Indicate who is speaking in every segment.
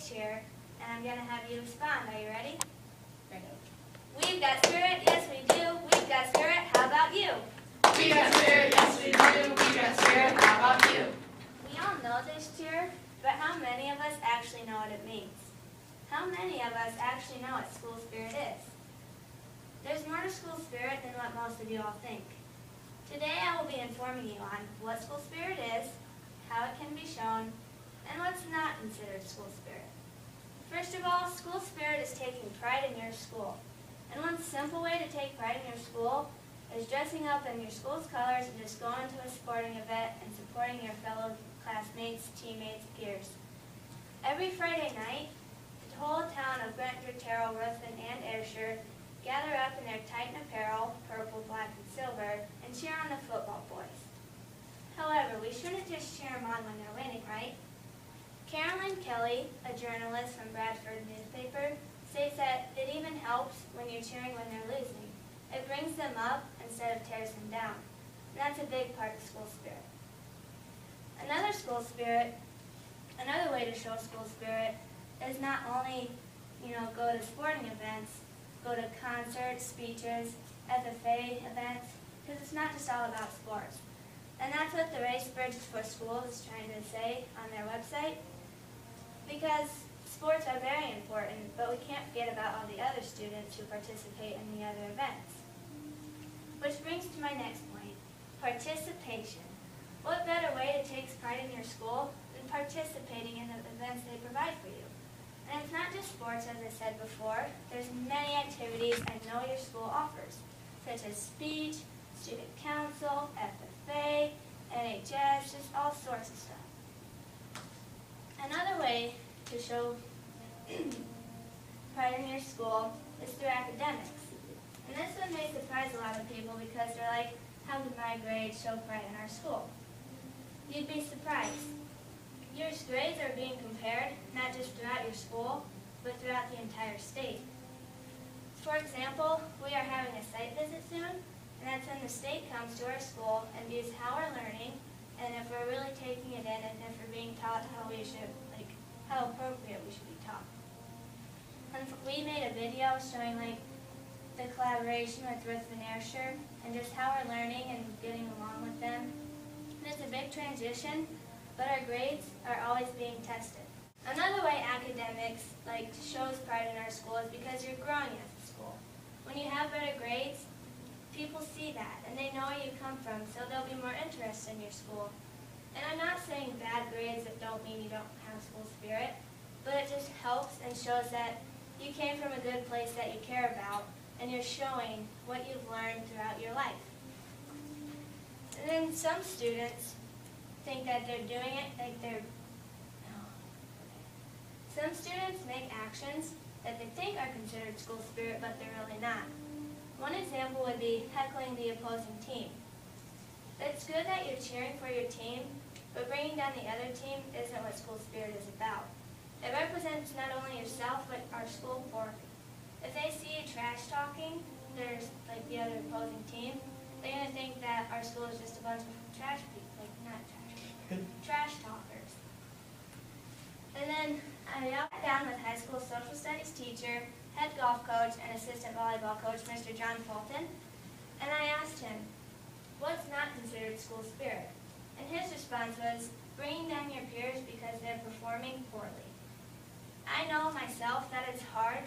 Speaker 1: cheer, and I'm going to have you respond. Are you ready?
Speaker 2: Ready.
Speaker 1: We've got spirit, yes we do. We've got spirit, how about you?
Speaker 2: We got spirit, yes we do. We got spirit, how about you?
Speaker 1: We all know this cheer, but how many of us actually know what it means? How many of us actually know what school spirit is? There's more to school spirit than what most of you all think. Today I will be informing you on what school spirit is, how it can be shown, and what's not considered school spirit. First of all, school spirit is taking pride in your school. And one simple way to take pride in your school is dressing up in your school's colors and just going to a sporting event and supporting your fellow classmates, teammates, peers. Every Friday night, the whole town of Brentford, Terrell, Ruthven, and Ayrshire gather up in their Titan apparel, purple, black, and silver, and cheer on the football boys. However, we shouldn't just cheer them on when they're winning, right? Carolyn Kelly, a journalist from Bradford newspaper, states that it even helps when you're cheering when they're losing. It brings them up instead of tears them down. And that's a big part of school spirit. Another way to show school spirit is not only, go to sporting events, go to concerts, speeches, FFA events, because it's not just all about sports. And that's what the Race Bridges for Schools is trying to say on their website, because sports are very important, but we can't forget about all the other students who participate in the other events. Which brings to my next point, participation. What better way to take pride in your school than participating in the events they provide for you? And it's not just sports, as I said before. There's many activities I know your school offers, such as speech, student council, FFA, NHS, just all sorts of stuff. Another way to show pride in your school is through academics. And this one may surprise a lot of people because they're like, how can my grades show pride in our school? You'd be surprised. Your grades are being compared not just throughout your school, but throughout the entire state. For example, we are having a site visit soon, and that's when the state comes to our school and views how we're learning, and if we're really taking it in, and if we're being taught how appropriate we should be taught. And we made a video showing the collaboration with Ruthven Ayrshire and just how we're learning and getting along with them. And it's a big transition, but our grades are always being tested. Another way academics shows pride in our school is because you're growing as a school. When you have better grades, people see that and they know where you come from, so they'll be more interested in your school. And I'm not saying bad grades that don't mean you don't have school spirit, but it just helps and shows that you came from a good place that you care about, and you're showing what you've learned throughout your life. And then some students think that they're doing it Some students make actions that they think are considered school spirit, but they're really not. One example would be heckling the opposing team. It's good that you're cheering for your team, but bringing down the other team isn't what school spirit is about. It represents not only yourself, but our school for. If they see you trash talking, there's the other opposing team, they're going to think that our school is just a bunch of trash people, trash talkers. And then I sat down with high school social studies teacher, head golf coach, and assistant volleyball coach, Mr. John Fulton, and I asked him, what's not considered school spirit? And his response was, bringing down your peers because they're performing poorly. I know myself that it's hard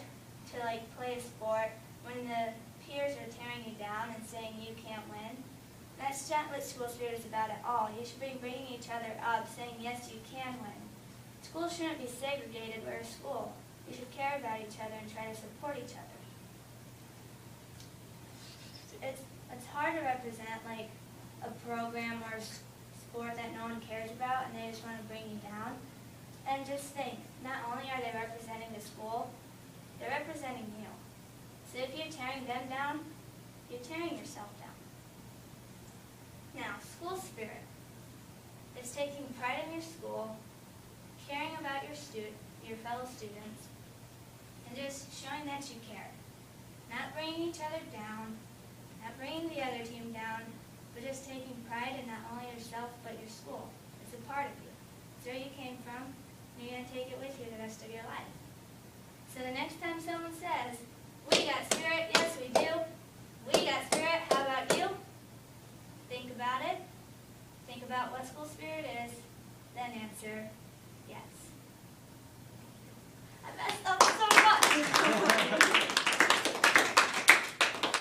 Speaker 1: to play a sport when the peers are tearing you down and saying you can't win. That's not what school spirit is about at all. You should be bringing each other up, saying yes, you can win. School shouldn't be segregated. We're a school. We should care about each other and try to support each other. It's hard to represent a program or sport that no one cares about and they just want to bring you down. And just think, not only are they representing the school, they're representing you. So if you're tearing them down, you're tearing yourself down. Now, school spirit is taking pride in your school, caring about your fellow students, and just showing that you care. Not bringing each other down, not bringing the other team down, but just taking pride in not only yourself but your school. It's a part of you. It's where you came from, and you're going to take it with you the rest of your life. So the next time someone says, "We got spirit," yes we do. We got spirit, how about you? Think about it. Think about what school spirit is, then answer yes.